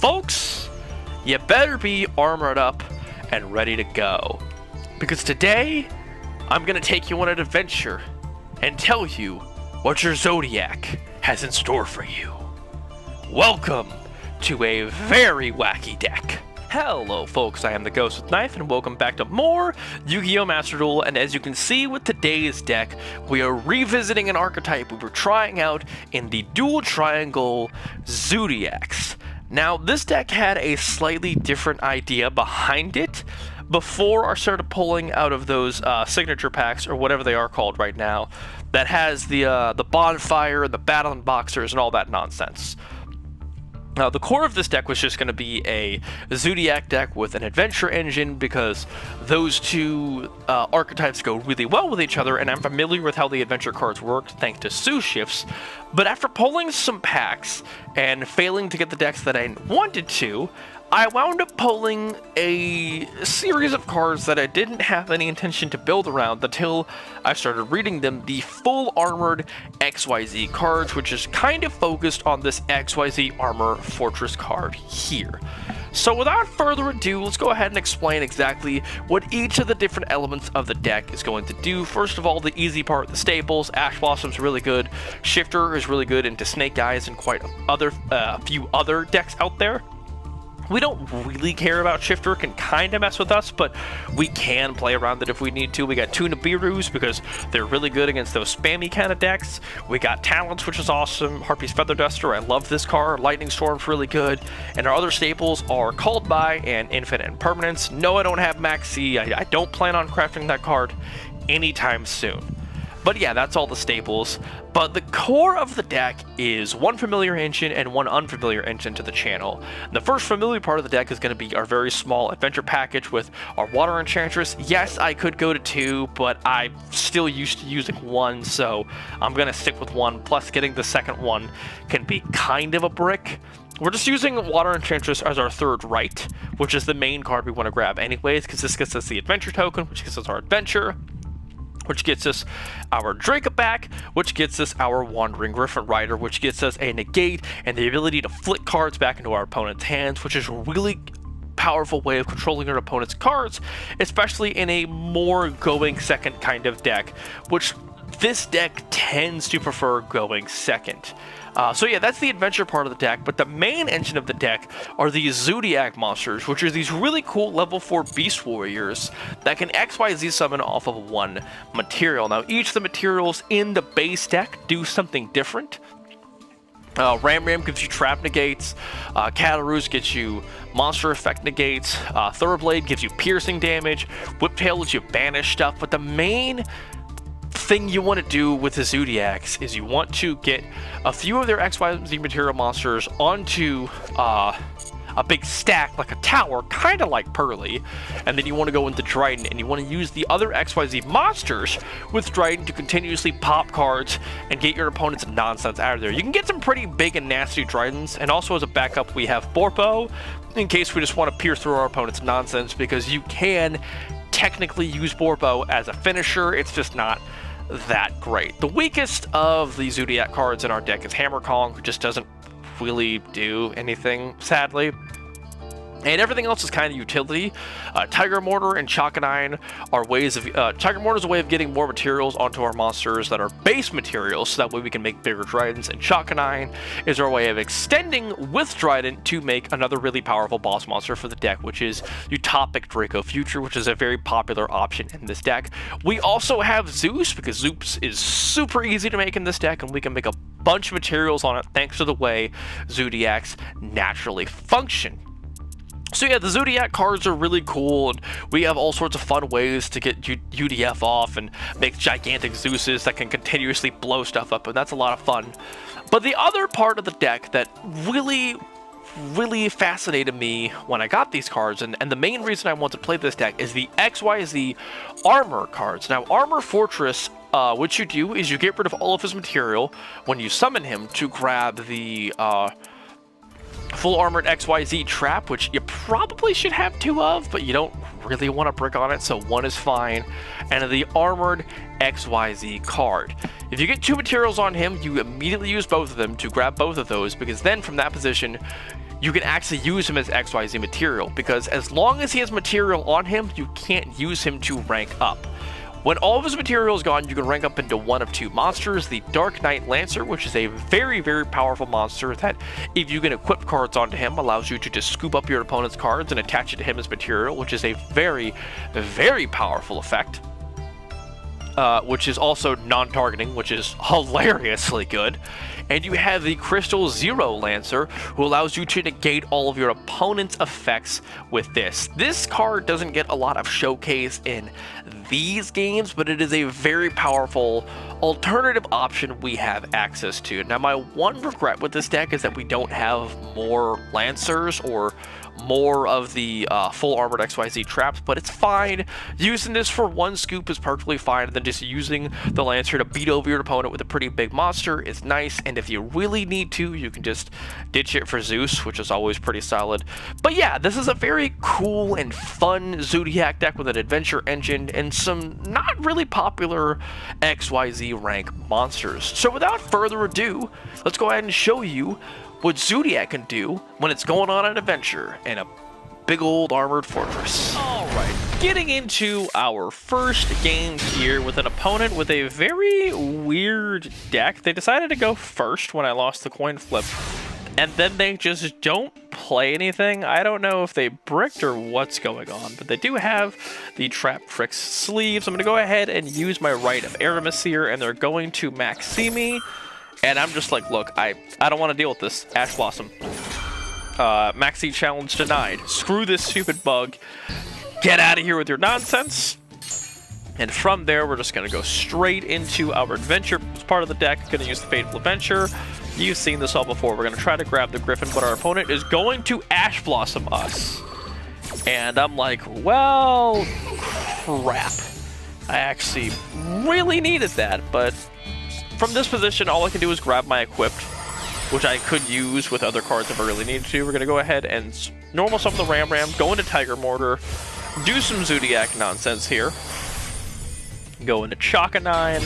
Folks, you better be armored up and ready to go. Because today, I'm going to take you on an adventure and tell you what your Zodiac has in store for you. Welcome to a very wacky deck. Hello folks, I am the Ghost with Knife and welcome back to more Yu-Gi-Oh! Master Duel, and as you can see with today's deck, we are revisiting an archetype we were trying out in the Dual Triangle Zodiacs. Now, this deck had a slightly different idea behind it before I started pulling out of those signature packs, or whatever they are called right now, that has the bonfire, the battling boxers, and all that nonsense. The core of this deck was just going to be a Zodiac deck with an adventure engine because those two archetypes go really well with each other, and I'm familiar with how the adventure cards work thanks to Sue Shifts. But after pulling some packs and failing to get the decks that I wanted to, I wound up pulling a series of cards that I didn't have any intention to build around until I started reading them, the full armored XYZ cards, which is kind of focused on this XYZ Armor Fortress card here. So without further ado, let's go ahead and explain exactly what each of the different elements of the deck is going to do. First of all, the easy part, the staples. Ash Blossom's really good. Shifter is really good into Snake Eyes and quite a few other decks out there. We don't really care about Shifter, can kind of mess with us, but we can play around it if we need to. We got two Nibiru's because they're really good against those spammy kind of decks. We got Talents, which is awesome. Harpy's Feather Duster, I love this card. Lightning Storm's really good. And our other staples are Called By and Infinite Impermanence. No, I don't have Maxi. I don't plan on crafting that card anytime soon. But yeah, that's all the staples. But the core of the deck is one familiar engine and one unfamiliar engine to the channel. The first familiar part of the deck is going to be our very small adventure package with our Water Enchantress. Yes, I could go to two, but I'm still used to using one, so I'm going to stick with one. Plus, getting the second one can be kind of a brick. We're just using Water Enchantress as our third right, which is the main card we want to grab anyways, because this gets us the adventure token, which gets us our adventure, which gets us our Draco back, which gets us our Wandering Griffin Rider, which gets us a negate and the ability to flick cards back into our opponent's hands, which is a really powerful way of controlling your opponent's cards, especially in a more going second kind of deck, which this deck tends to prefer going second. So yeah, that's the adventure part of the deck, but the main engine of the deck are these Zodiac monsters, which are these really cool level 4 Beast Warriors that can XYZ summon off of one material. Now, each of the materials in the base deck do something different. Ram gives you trap negates, Catarooz gets you monster effect negates, Thoroughblade gives you piercing damage, Whiptail lets you banish stuff, but the main thing you want to do with the Zodiacs is you want to get a few of their XYZ material monsters onto a big stack like a tower, kind of like Pearly, and then you want to go into Dryden and you want to use the other XYZ monsters with Dryden to continuously pop cards and get your opponent's nonsense out of there. You can get some pretty big and nasty Drydens, and also as a backup we have Borpo in case we just want to pierce through our opponent's nonsense, because you can technically use Borpo as a finisher, it's just not that great. The weakest of the Zodiac cards in our deck is Hammer Kong, who just doesn't really do anything, sadly. And everything else is kind of utility. Tiger Mortar and Chakanine are ways of... Tiger Mortar is a way of getting more materials onto our monsters that are base materials, so that way we can make bigger Dryadens. And Chakanine is our way of extending with Dryden to make another really powerful boss monster for the deck, which is Utopic Draco Future, which is a very popular option in this deck. We also have Zeus, because Zeus is super easy to make in this deck, and we can make a bunch of materials on it thanks to the way Zodiacs naturally function. So yeah, the Zodiac cards are really cool, and we have all sorts of fun ways to get UDF off and make gigantic Zeuses that can continuously blow stuff up, and that's a lot of fun. But the other part of the deck that really fascinated me when I got these cards, and the main reason I want to play this deck, is the XYZ Armor cards. Now, Armor Fortress, what you do is you get rid of all of his material when you summon him to grab the Full Armored XYZ Trap, which you probably should have two of, but you don't really want to brick on it, so one is fine. And the Armored XYZ card. If you get two materials on him, you immediately use both of them to grab both of those, because then from that position, you can actually use him as XYZ material, because as long as he has material on him, you can't use him to rank up. When all of his material is gone, you can rank up into one of two monsters, the Dark Knight Lancer, which is a very, very powerful monster that, if you can equip cards onto him, allows you to just scoop up your opponent's cards and attach it to him as material, which is a very, very powerful effect. Which is also non-targeting, which is hilariously good. And you have the Crystal Zero Lancer, who allows you to negate all of your opponent's effects with this. This card doesn't get a lot of showcase in these games, but it is a very powerful alternative option we have access to. Now, my one regret with this deck is that we don't have more Lancers or more of the full armored XYZ traps, but it's fine. Using this for one scoop is perfectly fine, and then just using the Lancer to beat over your opponent with a pretty big monster is nice, and if you really need to, you can just ditch it for Zeus, which is always pretty solid. But yeah, this is a very cool and fun Zodiac deck with an adventure engine and some not really popular XYZ rank monsters. So without further ado, let's go ahead and show you what Zodiac can do when it's going on an adventure in a big old armored fortress. Alright, getting into our first game here with an opponent with a very weird deck. They decided to go first when I lost the coin flip, and then they just don't play anything. I don't know if they bricked or what's going on, but they do have the Trap Tricks sleeves. I'm going to go ahead and use my Rite of Aramis here, and they're going to Maximi. And I'm just like, look, I don't want to deal with this. Ash Blossom. Maxi challenge denied. Screw this stupid bug. Get out of here with your nonsense. And from there, we're just going to go straight into our adventure as part of the deck. Going to use the Fateful Adventure. You've seen this all before. We're going to try to grab the Griffin, but our opponent is going to Ash Blossom us. And I'm like, well, crap. I actually really needed that, but from this position, all I can do is grab my equipped, which I could use with other cards if I really needed to. We're going to go ahead and normal summon the Ram, go into Tiger Mortar, do some Zodiac nonsense here, go into Chaka 9,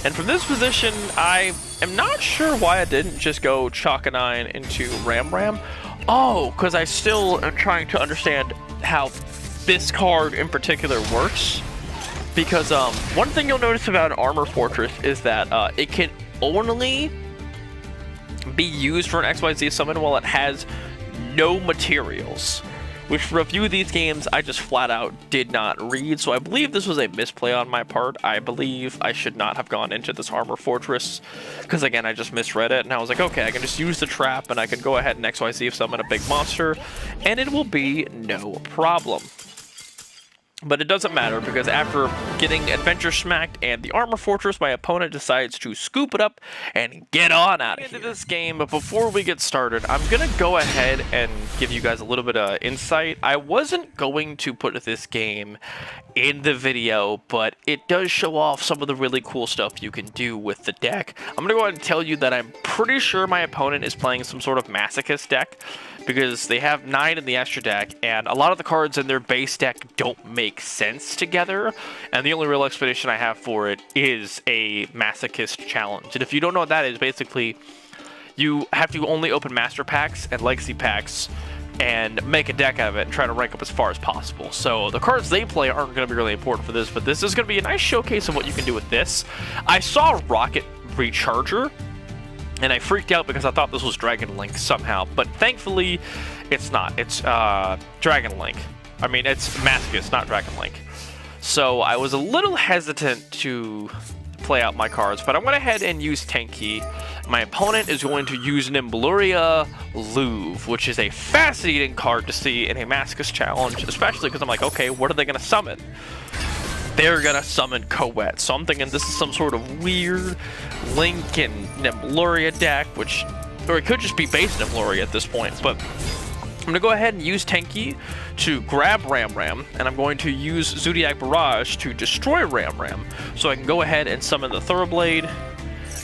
and from this position, I am not sure why I didn't just go Chaka 9 into Ram. Oh, because I still am trying to understand how this card in particular works. Because one thing you'll notice about an Armor Fortress is that it can only be used for an XYZ summon while it has no materials. Which for a few of these games, I just flat out did not read. So I believe this was a misplay on my part. I believe I should not have gone into this Armor Fortress. Because again, I just misread it. And I was like, okay, I can just use the trap and I can go ahead and XYZ summon a big monster. And it will be no problem. But it doesn't matter, because after getting Adventure smacked and the Armor Fortress, my opponent decides to scoop it up and get on out of here. Into this game, but before we get started, I'm going to go ahead and give you guys a little bit of insight. I wasn't going to put this game in the video, but it does show off some of the really cool stuff you can do with the deck. I'm going to go ahead and tell you that I'm pretty sure my opponent is playing some sort of Masochist deck, because they have 9 in the extra deck, and a lot of the cards in their base deck don't make sense together, and the only real explanation I have for it is a Masochist challenge. And if you don't know what that is, basically, you have to only open Master Packs and Legacy Packs and make a deck out of it and try to rank up as far as possible. So the cards they play aren't going to be really important for this, but this is going to be a nice showcase of what you can do with this. I saw Rocket Recharger, and I freaked out because I thought this was Dragon Link somehow, but thankfully it's not. It's Dragon Link. I mean, it's Masochist, not Dragon Link. So I was a little hesitant to play out my cards, but I went ahead and used Tenki. My opponent is going to use Nimbluria Louvre, which is a fascinating card to see in a Masochist challenge, especially because I'm like, okay, what are they going to summon? They're going to summon Coet. So I'm thinking this is some sort of weird Link and Nimbluria deck, or it could just be base Nimbluria at this point, but I'm going to go ahead and use Tenki to grab Ram, and I'm going to use Zodiac Barrage to destroy Ram, so I can go ahead and summon the Thoroughblade.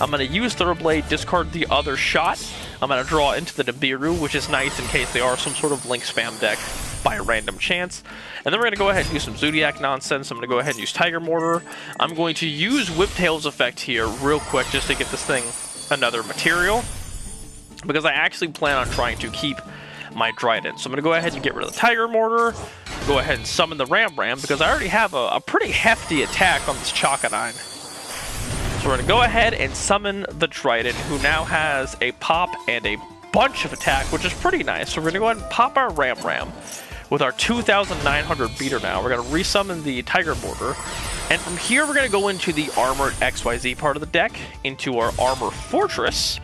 I'm going to use Thoroughblade, discard the other shot. I'm going to draw into the Nibiru, which is nice in case they are some sort of Link spam deck by a random chance. And then we're going to go ahead and use some Zodiac nonsense. I'm going to go ahead and use Tiger Mortar. I'm going to use Whiptail's effect here real quick just to get this thing another material. because I actually plan on trying to keep my Trident. So I'm going to go ahead and get rid of the Tiger Mortar, go ahead and summon the Ram because I already have a pretty hefty attack on this Chakanine. So we're going to go ahead and summon the Trident, who now has a pop and a bunch of attack, which is pretty nice. So we're going to go ahead and pop our Ram with our 2,900 beater now. We're going to resummon the Tiger Mortar. And from here, we're going to go into the Armored XYZ part of the deck, into our Armor Fortress,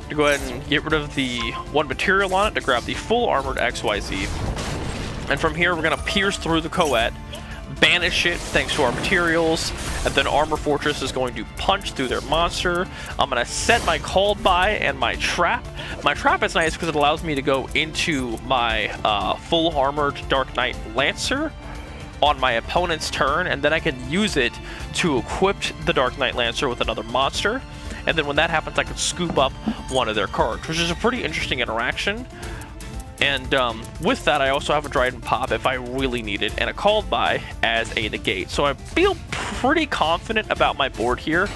to go ahead and get rid of the one material on it to grab the full Armored XYZ. And from here, we're going to pierce through the Coet, banish it thanks to our materials, and then Armor Fortress is going to punch through their monster. I'm going to set my Called By and my Trap. My Trap is nice because it allows me to go into my full armored Dark Knight Lancer on my opponent's turn, and then I can use it to equip the Dark Knight Lancer with another monster. And then when that happens, I can scoop up one of their cards, which is a pretty interesting interaction. And with that, I also have a Trident Pop if I really need it, and a Called By as a negate. So I feel pretty confident about my board here.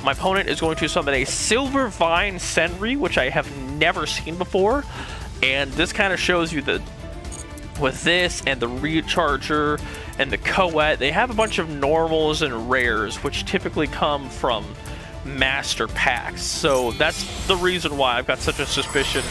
My opponent is going to summon a Silver Vine Senri, which I have never seen before. And this kind of shows you that with this and the Recharger and the Coet, they have a bunch of normals and rares, which typically come from master packs. So that's the reason why I've got such a suspicion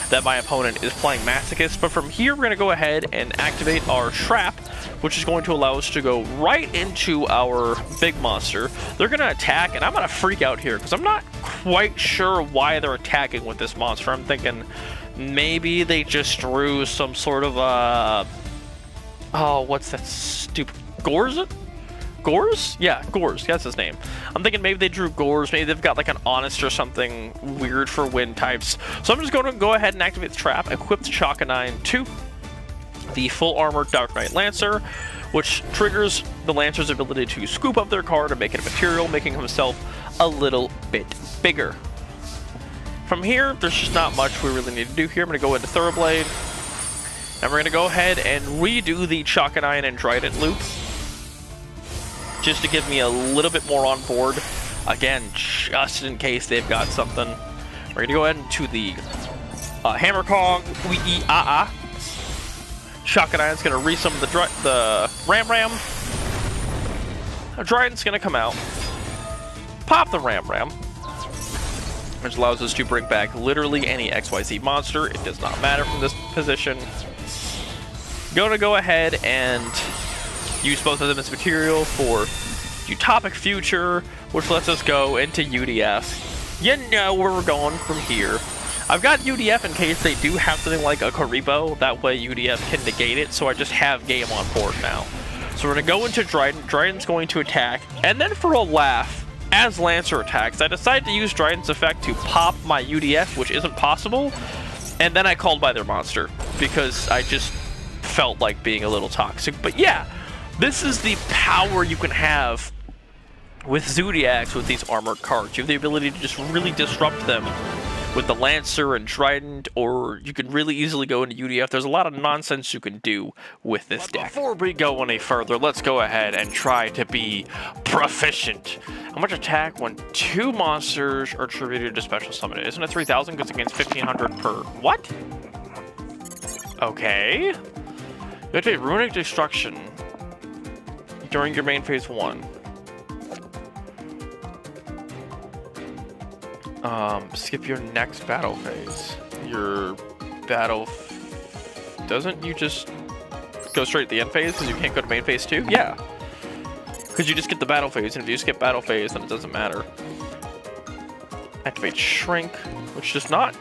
that my opponent is playing Masochist. But from here, we're going to go ahead and activate our Trap, which is going to allow us to go right into our big monster. They're going to attack, and I'm going to freak out here because I'm not quite sure why they're attacking with this monster. I'm thinking maybe they just drew some sort of oh, what's that stupid Gorz? Gores? Yeah, Gores. That's his name. I'm thinking maybe they drew Gores. Maybe they've got like an Honest or something weird for wind types. So I'm just going to go ahead and activate the Trap, equip the Chakanine to the full armored Dark Knight Lancer, which triggers the Lancer's ability to scoop up their card and make it a material, making himself a little bit bigger. From here, there's just not much we really need to do here. I'm going to go into Thoroughblade, and we're going to go ahead and redo the Chakanine and Trident loop, just to give me a little bit more on board. Again, just in case they've got something. We're going to go ahead into the Hammer Kong, Wee-Ee-Ah-Ah. Chakanine's going to resummon the Ram. Trident's going to come out, pop the Ram, which allows us to bring back literally any XYZ monster. It does not matter from this position. Going to go ahead and use both of them as material for Utopic Future, which lets us go into UDF. You know where we're going from here. I've got UDF in case they do have something like a Karibo. That way UDF can negate it, so I just have game on board now. So we're going to go into Trident. Trident's going to attack, and then for a laugh, as Lancer attacks, I decide to use Trident's effect to pop my UDF, which isn't possible, and then I called by their monster, because I just felt like being a little toxic. But yeah, this is the power you can have with Zodiacs with these armored cards. You have the ability to just really disrupt them with the Lancer and Trident, or you can really easily go into UDF. There's a lot of nonsense you can do with this deck. Before we go any further, let's go ahead and try to be proficient. How much attack when two monsters are attributed to special summon? Isn't it 3,000 because against 1,500 per... What? Okay. You activate Runic Destruction during your main phase 1. Skip your next battle phase. Your battle... Doesn't you just go straight to the end phase because you can't go to main phase 2? Yeah. Because you just get the battle phase, and if you skip battle phase, then it doesn't matter. Activate Shrink, which does not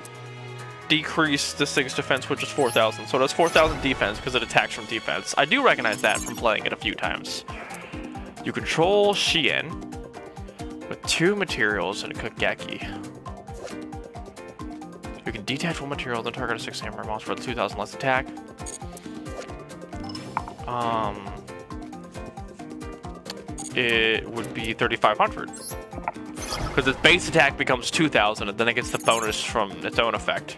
decrease this thing's defense, which is 4,000. So it has 4,000 defense because it attacks from defense. I do recognize that from playing it a few times. You control Shien with 2 materials and a Kogeki. You can detach 1 material, then target a 6 hammer monster with 2,000 less attack. It would be 3,500. Because its base attack becomes 2,000, and then it gets the bonus from its own effect.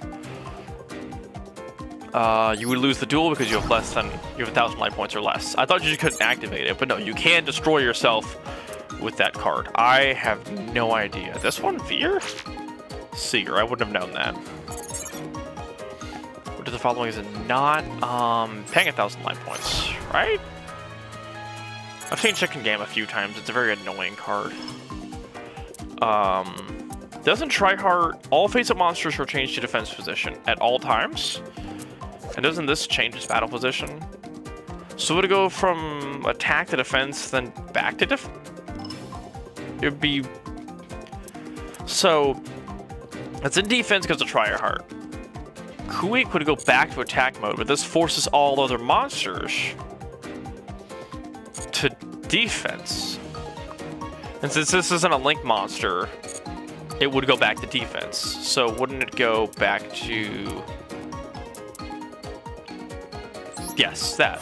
You would lose the duel because you have 1,000 life points or less. I thought you just couldn't activate it, but no, you can destroy yourself with that card. I have no idea. This one, Veer? Seer, I wouldn't have known that. Which of the following is not paying 1,000 life points, right? I've seen Chicken Game a few times. It's a very annoying card. Doesn't try hard. All face-up monsters are changed to defense position at all times. And doesn't this change its battle position? So would it go from attack to defense, then back to it would be... So, it's in defense because of try hard. Kuwait would go back to attack mode, but this forces all other monsters to defense. And since this isn't a link monster, it would go back to defense. So wouldn't it go back to... Yes, that.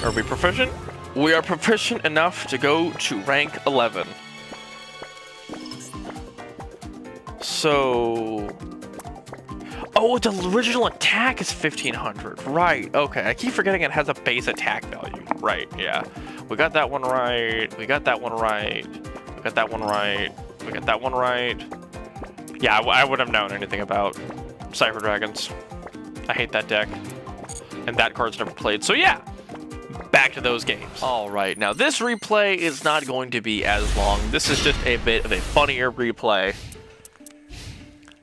Are we proficient? We are proficient enough to go to rank 11. So... Oh, the original attack is 1,500. Right, okay. I keep forgetting it has a base attack value. Right, yeah. We got that one right. We got that one right. We got that one right. We got that one right. Yeah, I wouldn't have known anything about Cypher Dragons. I hate that deck. And that card's never played. So yeah, back to those games. All right, now this replay is not going to be as long. This is just a bit of a funnier replay.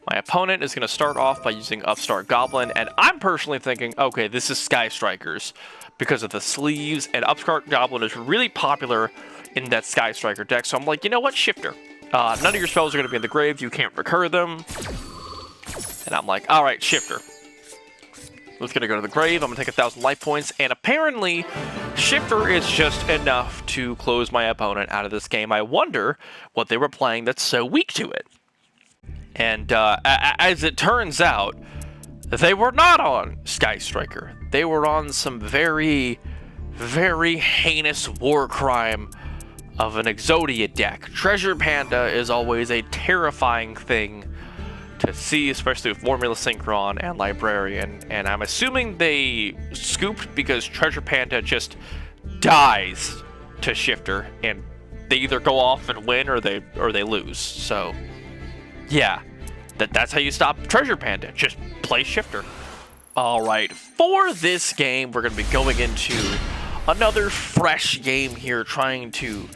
My opponent is going to start off by using Upstart Goblin, and I'm personally thinking, okay, this is Sky Strikers because of the sleeves, and Upstart Goblin is really popular in that Sky Striker deck, so I'm like, you know what, Shifter. None of your spells are going to be in the grave, you can't recur them. And I'm like, alright, Shifter. Let's going to go to the grave, I'm going to take 1,000 life points, and apparently, Shifter is just enough to close my opponent out of this game. I wonder what they were playing that's so weak to it. And as it turns out, they were not on Sky Striker. They were on some very, very heinous war crime of an Exodia deck. Treasure Panda is always a terrifying thing to see, especially with Formula Synchron and Librarian. And I'm assuming they scooped because Treasure Panda just dies to Shifter, and they either go off and win or they lose. So... yeah, that's how you stop Treasure Panda. Just play Shifter. Alright, for this game, we're going to be going into another fresh game here, trying to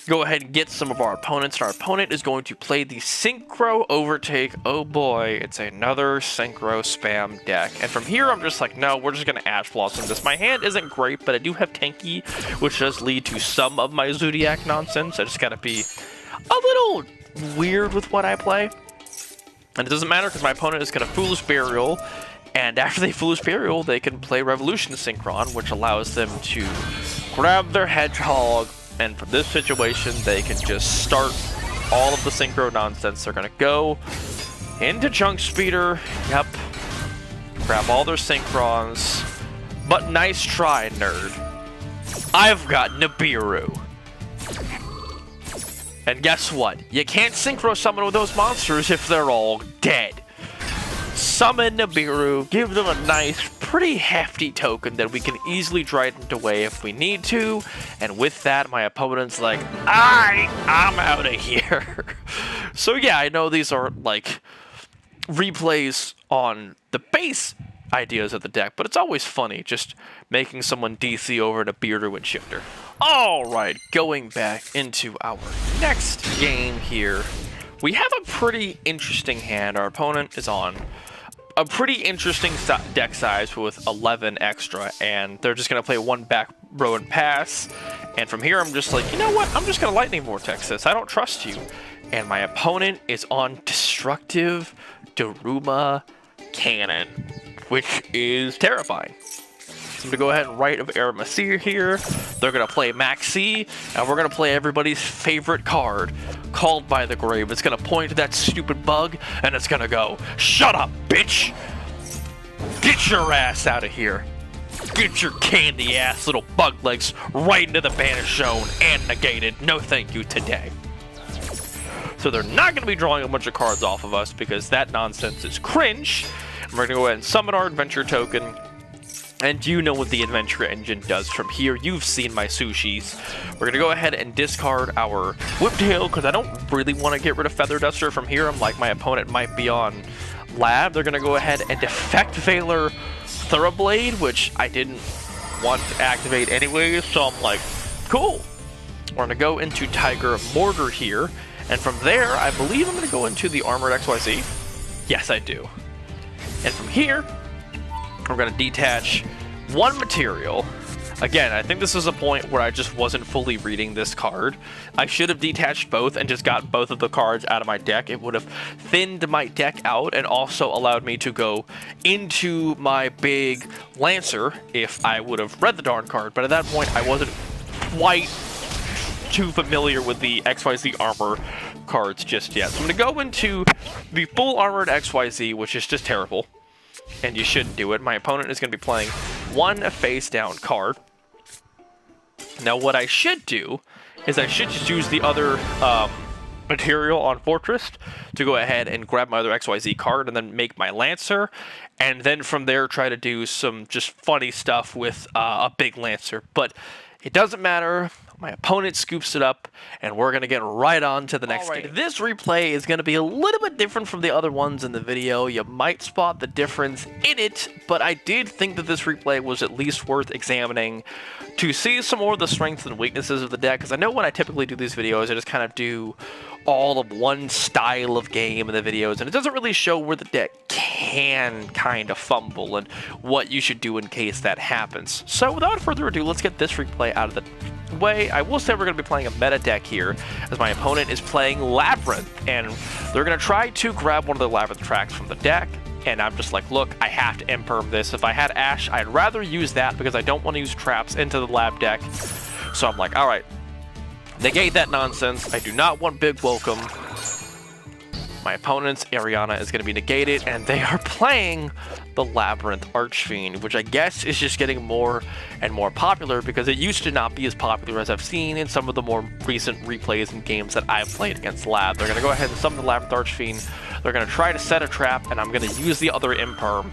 go ahead and get some of our opponents. Our opponent is going to play the Synchro Overtake. Oh boy, it's another Synchro spam deck. And from here, I'm just like, no, we're just going to Ash Blossom this. My hand isn't great, but I do have Tanky, which does lead to some of my Zodiac nonsense. I just got to be a little... weird with what I play, and it doesn't matter because my opponent is going to Foolish Burial, and after they Foolish Burial they can play Revolution Synchron, which allows them to grab their Hedgehog, and from this situation they can just start all of the Synchro nonsense. They're going to go into Chunk Speeder, yep, grab all their Synchrons, but nice try, nerd. I've got Nibiru. And guess what? You can't Synchro summon with those monsters if they're all dead. Summon Nibiru, give them a nice, pretty hefty token that we can easily Trident away if we need to. And with that, my opponent's like, I'm out of here. So yeah, I know these are like replays on the base ideas of the deck, but it's always funny just making someone DC over to Bearder and Shifter. Alright, going back into our next game here. We have a pretty interesting hand. Our opponent is on a pretty interesting deck size with 11 extra, and they're just going to play one back row and pass. And from here, I'm just like, you know what? I'm just going to Lightning Vortex this. I don't trust you. And my opponent is on Destructive Daruma Cannon, which is terrifying. So I'm going to go ahead and write of Aramasir here. They're going to play Maxi, and we're going to play everybody's favorite card, Called by the Grave. It's going to point to that stupid bug, and it's going to go, shut up, bitch! Get your ass out of here. Get your candy-ass little bug legs right into the Banish Zone and negated. No thank you today. So they're not going to be drawing a bunch of cards off of us because that nonsense is cringe. And we're going to go ahead and summon our adventure token. And you know what the Adventure Engine does from here. You've seen my sushis. We're going to go ahead and discard our Whiptail because I don't really want to get rid of Feather Duster from here. I'm like, my opponent might be on Lab. They're going to go ahead and Defect Veiler Thoroughblade, which I didn't want to activate anyway. So I'm like, cool. We're going to go into Tiger Mortar here. And from there, I believe I'm going to go into the Armored XYZ. Yes, I do. And from here, we're going to detach one material. Again, I think this is a point where I just wasn't fully reading this card. I should have detached both and just got both of the cards out of my deck. It would have thinned my deck out and also allowed me to go into my big Lancer if I would have read the darn card. But at that point, I wasn't quite too familiar with the XYZ armor cards just yet. So I'm going to go into the full armored XYZ, which is just terrible. And you shouldn't do it. My opponent is going to be playing one face down card. Now what I should do is I should just use the other material on Fortress to go ahead and grab my other XYZ card and then make my Lancer. And then from there try to do some just funny stuff with a big Lancer. But it doesn't matter. My opponent scoops it up, and we're going to get right on to the next game. This replay is going to be a little bit different from the other ones in the video. You might spot the difference in it, but I did think that this replay was at least worth examining to see some more of the strengths and weaknesses of the deck, because I know when I typically do these videos, I just kind of do all of one style of game in the videos, and it doesn't really show where the deck can kind of fumble and what you should do in case that happens. So without further ado, let's get this replay out of the way. I will say we're going to be playing a meta deck here, as my opponent is playing Labyrinth, and they're going to try to grab one of the Labyrinth tracks from the deck, and I'm just like, look, I have to imperm this. If I had Ash, I'd rather use that because I don't want to use traps into the Lab deck. So I'm like, alright, negate that nonsense. I do not want Big Welcome. My opponent's Ariana is going to be negated, and they are playing the Labyrinth Archfiend, which I guess is just getting more and more popular because it used to not be as popular as I've seen in some of the more recent replays and games that I've played against Lab. They're going to go ahead and summon the Labyrinth Archfiend. They're going to try to set a trap, and I'm going to use the other Imperm.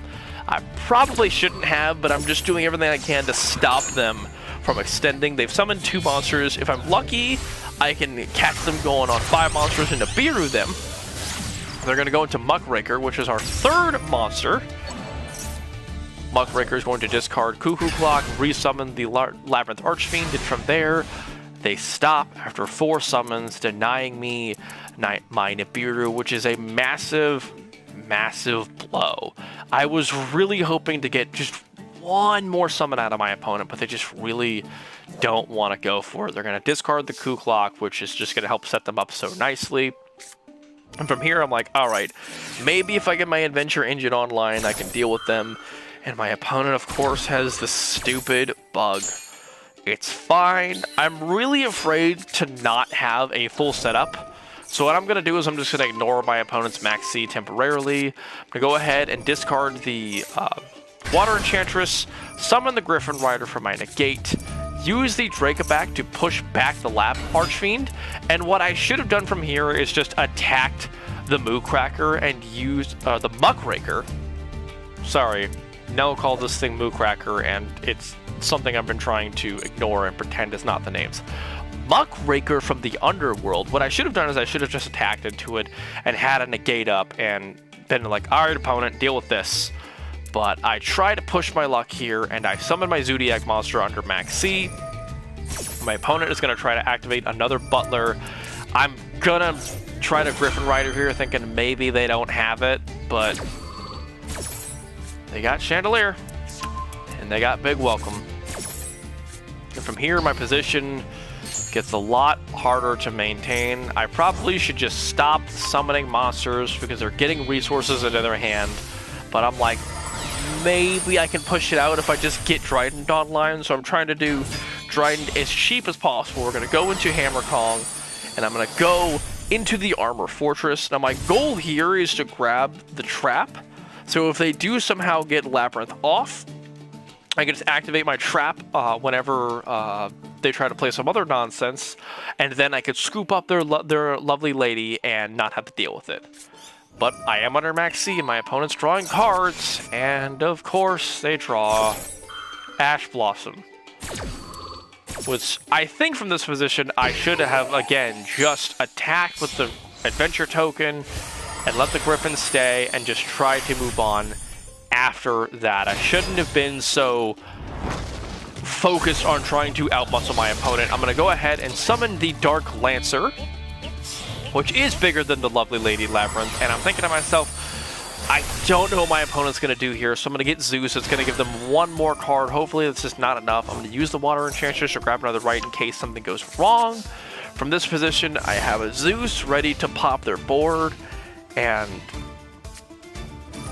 I probably shouldn't have, but I'm just doing everything I can to stop them from extending. They've summoned 2 monsters. If I'm lucky, I can catch them going on 5 monsters and Nibiru them. They're going to go into Muckraker, which is our 3rd monster. Muckraker is going to discard Cuckoo Clock, resummon the Labyrinth Archfiend, and from there, they stop after 4 summons, denying me my Nibiru, which is a massive, massive blow. I was really hoping to get just one more summon out of my opponent, but they just really don't want to go for it. They're going to discard the Cuckoo Clock, which is just going to help set them up so nicely. And from here, I'm like, alright, maybe if I get my Adventure Engine online, I can deal with them. And my opponent, of course, has the stupid bug. It's fine. I'm really afraid to not have a full setup. So what I'm going to do is I'm just going to ignore my opponent's Max C temporarily. I'm going to go ahead and discard the Water Enchantress, summon the Griffin Rider for my negate, use the Dracoback to push back the Lab Archfiend, and what I should have done from here is just attacked the Moocracker and used the Muckraker. Sorry, Nell called this thing Moocracker, and it's something I've been trying to ignore and pretend is not the names. Muckraker from the Underworld. What I should have done is I should have just attacked into it and had a negate up and been like, alright opponent, deal with this. But I try to push my luck here, and I summon my Zodiac monster under Max C. My opponent is going to try to activate another Butler. I'm going to try to Griffin Rider here, thinking maybe they don't have it, but they got Chandelier, and they got Big Welcome. And from here, my position gets a lot harder to maintain. I probably should just stop summoning monsters because they're getting resources into their hand, but I'm like, maybe I can push it out if I just get Trident online, so I'm trying to do Trident as cheap as possible. We're going to go into Hammer Kong, and I'm going to go into the Armor Fortress. Now my goal here is to grab the trap, so if they do somehow get Labyrinth off, I can just activate my trap whenever they try to play some other nonsense, and then I could scoop up their lovely lady and not have to deal with it. But I am under Max C, and my opponent's drawing cards, and of course they draw Ash Blossom. Which I think from this position, I should have, again, just attacked with the adventure token and let the Griffin stay and just try to move on after that. I shouldn't have been so focused on trying to outmuscle my opponent. I'm going to go ahead and summon the Dark Lancer, which is bigger than the Lovely Lady Labyrinth, and I'm thinking to myself, I don't know what my opponent's going to do here, so I'm going to get Zeus. It's going to give them one more card. Hopefully that's just not enough. I'm going to use the Water Enchantress to grab another right in case something goes wrong. From this position, I have a Zeus ready to pop their board, and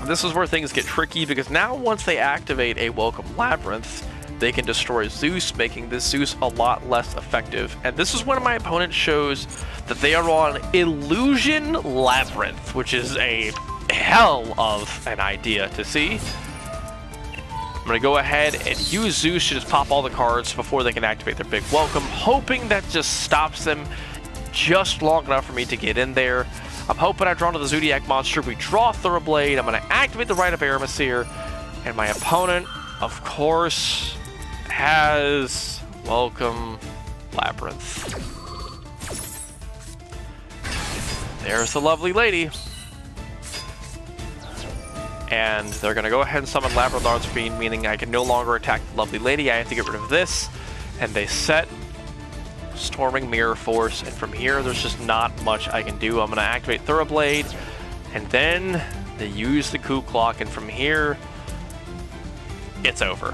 this is where things get tricky, because now once they activate a Welcome Labyrinth, they can destroy Zeus, making this Zeus a lot less effective. And this is when my opponent shows that they are on Illusion Labyrinth, which is a hell of an idea to see. I'm going to go ahead and use Zeus to just pop all the cards before they can activate their big welcome, hoping that just stops them just long enough for me to get in there. I'm hoping I draw to the Zodiac monster. We draw Thoroughblade. I'm going to activate the Rite of Aramesir, and my opponent, of course, has Welcome Labyrinth. There's the Lovely Lady. And they're going to go ahead and summon Labyrinth Archfiend, meaning I can no longer attack the Lovely Lady. I have to get rid of this. And they set Storming Mirror Force. And from here, there's just not much I can do. I'm going to activate Thoroughblade. And then they use the Coup Clock. And from here, it's over.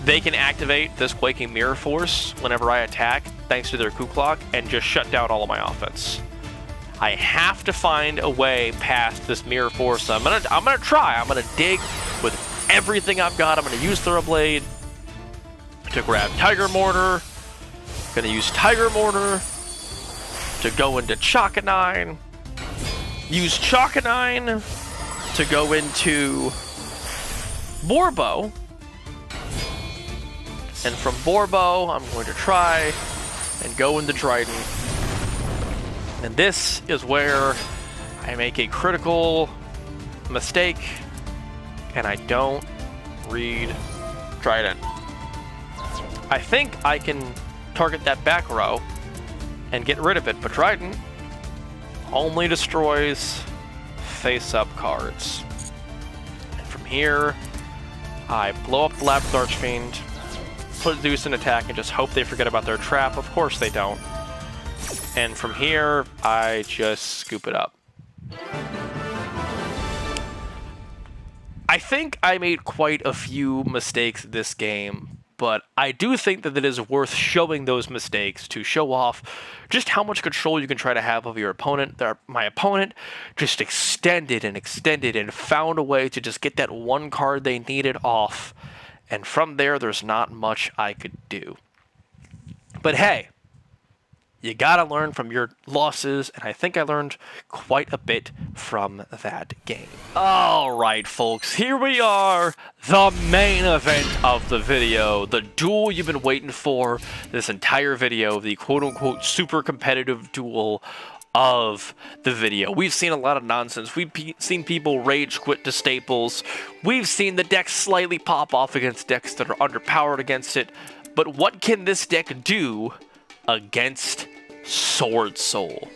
They can activate this Quaking Mirror Force whenever I attack, thanks to their Coup Clock, and just shut down all of my offense. I have to find a way past this Mirror Force. I'm gonna try. I'm gonna dig with everything I've got. I'm gonna use Thoroughblade to grab Tiger Mortar. Gonna use Tiger Mortar to go into Chakanine. Use Chakanine to go into Borbo. And from Borbo, I'm going to try and go into Dryden. And this is where I make a critical mistake, and I don't read Trident. I think I can target that back row and get rid of it, but Trident only destroys face-up cards. And from here, I blow up the Labyrinth Archfiend, put Zeus in attack, and just hope they forget about their trap. Of course they don't. And from here, I just scoop it up. I think I made quite a few mistakes this game, but I do think that it is worth showing those mistakes to show off just how much control you can try to have of your opponent. My opponent just extended and found a way to just get that one card they needed off. And from there, there's not much I could do. But hey, you gotta learn from your losses, and I think I learned quite a bit from that game. Alright folks, here we are, the main event of the video, the duel you've been waiting for this entire video, the quote-unquote super competitive duel of the video. We've seen a lot of nonsense. We've seen people rage quit to Staples. We've seen the decks slightly pop off against decks that are underpowered against it, but what can this deck do against Sword Soul?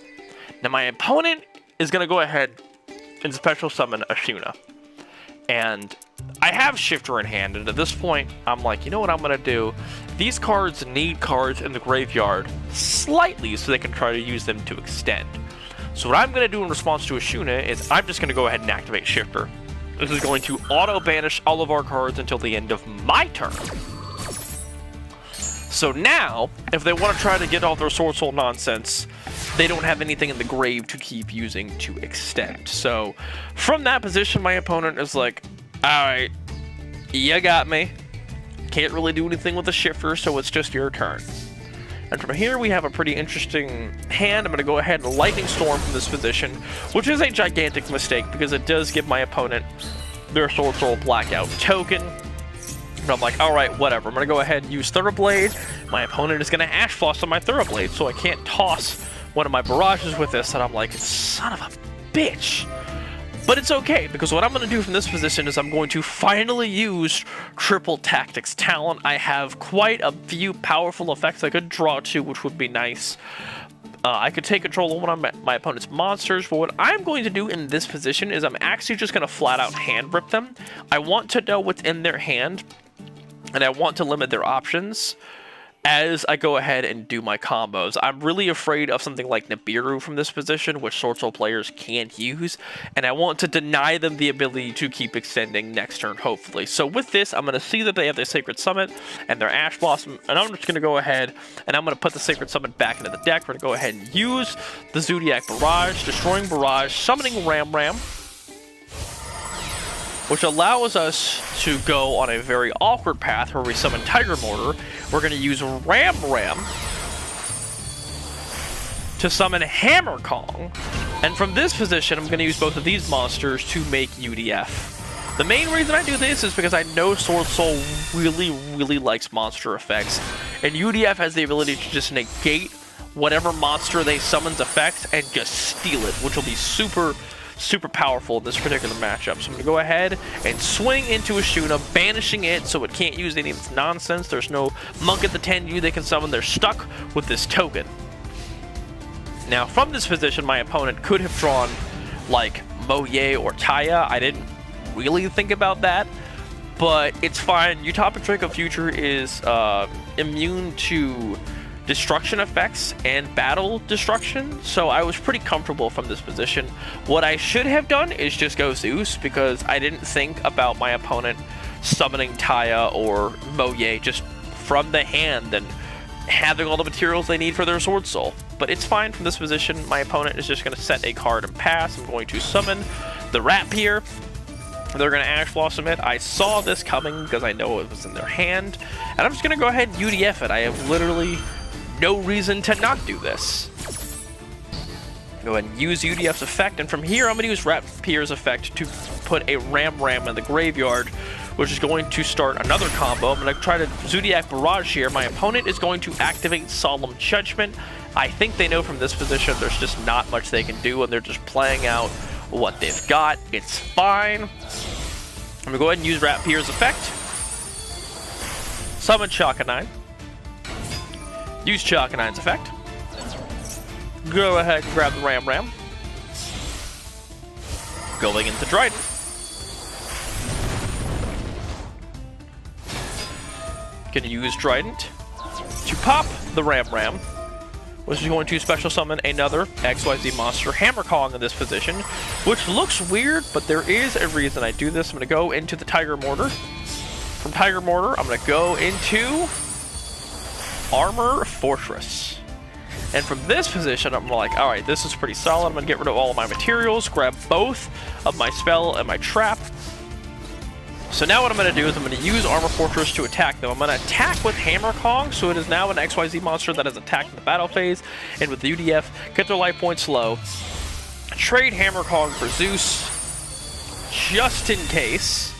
Now my opponent is going to go ahead and special summon Ashuna. And I have Shifter in hand, and at this point, I'm like, you know what I'm going to do? These cards need cards in the graveyard slightly so they can try to use them to extend. So what I'm going to do in response to Ashuna is I'm just going to go ahead and activate Shifter. This is going to auto-banish all of our cards until the end of my turn. So now, if they want to try to get off their Sword Soul nonsense, they don't have anything in the grave to keep using to extend. So, from that position, my opponent is like, alright, you got me. Can't really do anything with the Shifter, so it's just your turn. And from here, we have a pretty interesting hand. I'm going to go ahead and Lightning Storm from this position, which is a gigantic mistake because it does give my opponent their Sword Soul Blackout token. But I'm like, alright, whatever. I'm going to go ahead and use Thoroughblade. My opponent is going to Ash Floss on my Thoroughblade, so I can't toss one of my barrages with this. And I'm like, son of a bitch. But it's okay, because what I'm going to do from this position is I'm going to finally use triple tactics talent. I have quite a few powerful effects I could draw to, which would be nice. I could take control of one of my opponent's monsters, but what I'm going to do in this position is I'm actually just going to flat out hand rip them. I want to know what's in their hand, and I want to limit their options as I go ahead and do my combos. I'm really afraid of something like Nibiru from this position, which Sword Soul players can't use, and I want to deny them the ability to keep extending next turn, hopefully. So with this, I'm going to see that they have their Sacred Summit and their Ash Blossom, and I'm just going to go ahead and I'm going to put the Sacred Summit back into the deck. We're going to go ahead and use the Zodiac Barrage, destroying Barrage, summoning Ram Ram, which allows us to go on a very awkward path where we summon Tiger Mortar. We're going to use Ram Ram to summon Hammer Kong, and from this position I'm going to use both of these monsters to make UDF. The main reason I do this is because I know Sword Soul really likes monster effects, and UDF has the ability to just negate whatever monster they summon's effects and just steal it, which will be super powerful in this particular matchup. So I'm going to go ahead and swing into Ashuna, banishing it so it can't use any of its nonsense. There's no Monk at the 10U they can summon. They're stuck with this token. Now, from this position, my opponent could have drawn, like, Moye or Taya. I didn't really think about that, but it's fine. Utopic Draco Future is immune to destruction effects and battle destruction, so I was pretty comfortable from this position. What I should have done is just go Zeus, because I didn't think about my opponent summoning Taya or Moye just from the hand and having all the materials they need for their Sword Soul. But it's fine from this position. My opponent is just going to set a card and pass. I'm going to summon the Rapier. They're going to Ash Blossom it. I saw this coming because I know it was in their hand, and I'm just going to go ahead and UDF it. I have literally no reason to not do this. Go ahead and use UDF's effect, and from here I'm going to use Rapier's effect to put a Ram Ram in the graveyard, which is going to start another combo. I'm going to try to Zodiac Barrage here. My opponent is going to activate Solemn Judgment. I think they know from this position there's just not much they can do, and they're just playing out what they've got. It's fine. I'm going to go ahead and use Rapier's effect. Summon Chakanine. Use Chakanine's effect. Go ahead and grab the Ram Ram. Going into Trident. Gonna use Trident to pop the Ram Ram, which is going to special summon another XYZ monster, Hammer Kong, in this position, which looks weird, but there is a reason I do this. I'm gonna go into the Tiger Mortar. From Tiger Mortar, I'm gonna go into Armor Fortress. And from this position, I'm like, alright, this is pretty solid. I'm going to get rid of all of my materials, grab both of my spell and my trap. So now what I'm going to do is I'm going to use Armor Fortress to attack them. I'm going to attack with Hammer Kong, so it is now an XYZ monster that has attacked in the battle phase. And with the UDF, get their life points low. Trade Hammer Kong for Zeus, just in case.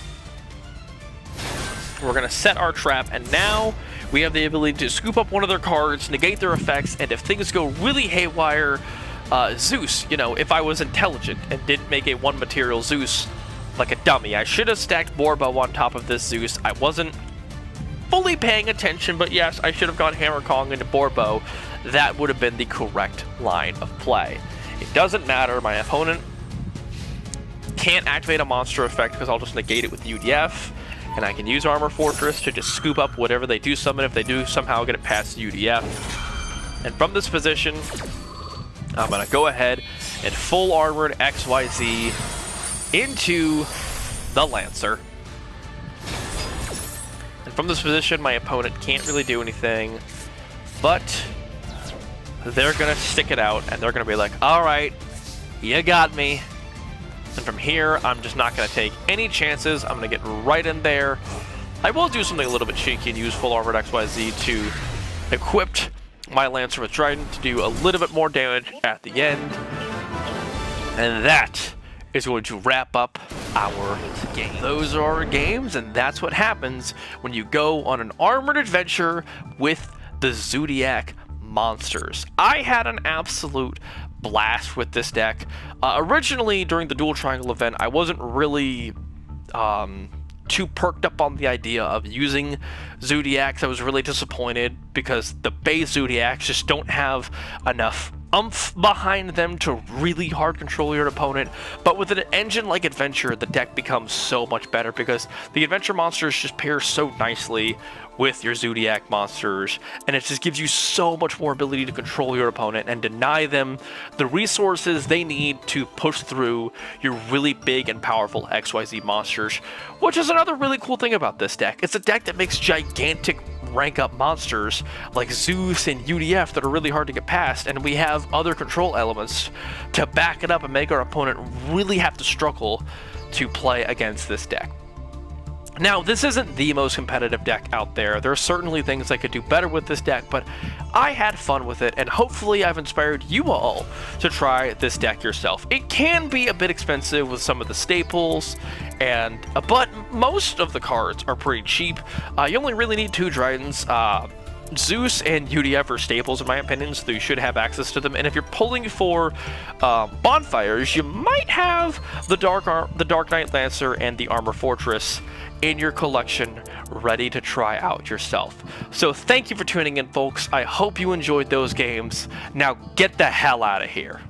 We're going to set our trap, and now we have the ability to scoop up one of their cards, negate their effects, and if things go really haywire, Zeus, you know, if I was intelligent and didn't make a one material Zeus like a dummy. I should have stacked Borbo on top of this Zeus. I wasn't fully paying attention, but yes, I should have gone Hammer Kong into Borbo. That would have been the correct line of play. It doesn't matter, my opponent can't activate a monster effect because I'll just negate it with UDF. And I can use Armor Fortress to just scoop up whatever they do summon if they do somehow get it past UDF. And from this position, I'm going to go ahead and full armored XYZ into the Lancer. And from this position, my opponent can't really do anything, but they're going to stick it out and they're going to be like, alright, you got me. And from here, I'm just not going to take any chances. I'm going to get right in there. I will do something a little bit cheeky and use full armored XYZ to equip my Lancer with Trident to do a little bit more damage at the end. And that is going to wrap up our game. Those are our games, and that's what happens when you go on an armored adventure with the Zodiac monsters. I had an absolute blast with this deck. Originally, during the Dual Triangle event, I wasn't really too perked up on the idea of using Zodiacs. I was really disappointed because the base Zodiacs just don't have enough oomph behind them to really hard control your opponent. But with an engine like Adventure, the deck becomes so much better because the Adventure monsters just pair so nicely with your Zodiac monsters, and it just gives you so much more ability to control your opponent and deny them the resources they need to push through your really big and powerful XYZ monsters, which is another really cool thing about this deck. It's a deck that makes gigantic rank up monsters like Zeus and UDF that are really hard to get past, and we have other control elements to back it up and make our opponent really have to struggle to play against this deck. Now, this isn't the most competitive deck out there. There are certainly things I could do better with this deck, but I had fun with it, and hopefully I've inspired you all to try this deck yourself. It can be a bit expensive with some of the staples, but most of the cards are pretty cheap. You only really need 2 Dryadens. Zeus and UDF are staples in my opinion, so you should have access to them. And if you're pulling for bonfires, you might have the Dark Knight Lancer and the Armor Fortress in your collection ready to try out yourself. So thank you for tuning in, folks. I hope you enjoyed those games. Now get the hell out of here.